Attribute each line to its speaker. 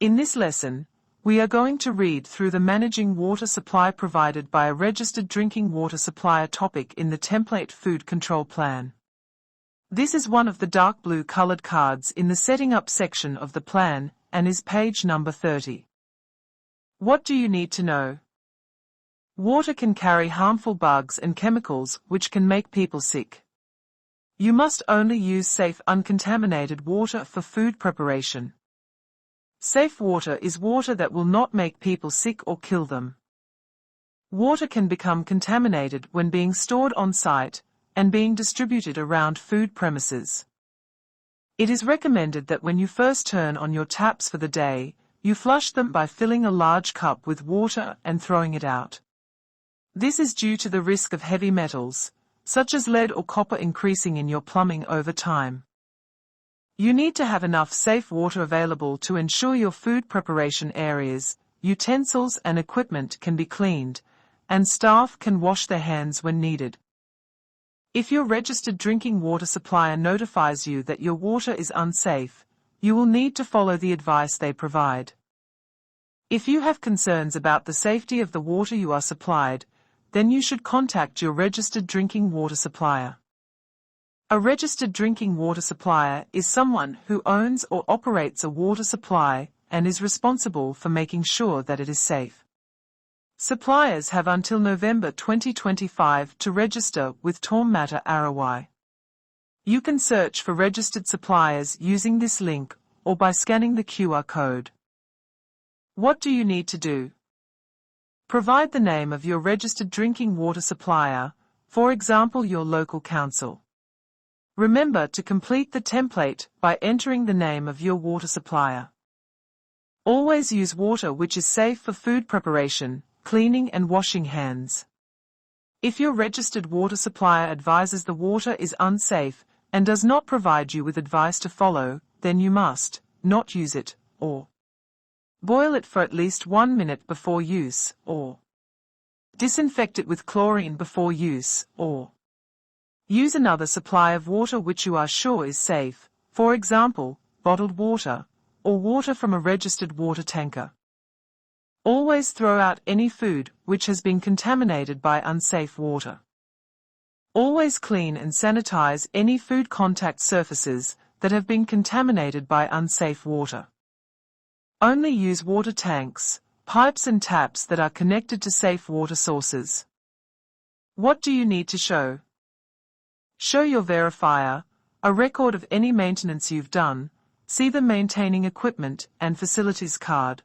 Speaker 1: In this lesson, we are going to read through the managing water supply provided by a registered drinking water supplier topic in the template food control plan. This is one of the dark blue colored cards in the setting up section of the plan and is page number 30. What do you need to know? Water can carry harmful bugs and chemicals which can make people sick. You must only use safe uncontaminated water for food preparation. Safe water is water that will not make people sick or kill them. Water can become contaminated when being stored on site and being distributed around food premises. It is recommended that when you first turn on your taps for the day, you flush them by filling a large cup with water and throwing it out. This is due to the risk of heavy metals, such as lead or copper, increasing in your plumbing over time. You need to have enough safe water available to ensure your food preparation areas, utensils and equipment can be cleaned, and staff can wash their hands when needed. If your registered drinking water supplier notifies you that your water is unsafe, you will need to follow the advice they provide. If you have concerns about the safety of the water you are supplied, then you should contact your registered drinking water supplier. A registered drinking water supplier is someone who owns or operates a water supply and is responsible for making sure that it is safe. Suppliers have until November 2025 to register with Tormata ROI. You can search for registered suppliers using this link or by scanning the QR code. What do you need to do? Provide the name of your registered drinking water supplier, for example your local council. Remember to complete the template by entering the name of your water supplier. Always use water which is safe for food preparation, cleaning and washing hands. If your registered water supplier advises the water is unsafe and does not provide you with advice to follow, then you must not use it, or boil it for at least 1 minute before use, or disinfect it with chlorine before use, or use another supply of water which you are sure is safe, for example, bottled water, or water from a registered water tanker. Always throw out any food which has been contaminated by unsafe water. Always clean and sanitize any food contact surfaces that have been contaminated by unsafe water. Only use water tanks, pipes and taps that are connected to safe water sources. What do you need to show? Show your verifier, a record of any maintenance you've done, see the maintaining equipment and facilities card.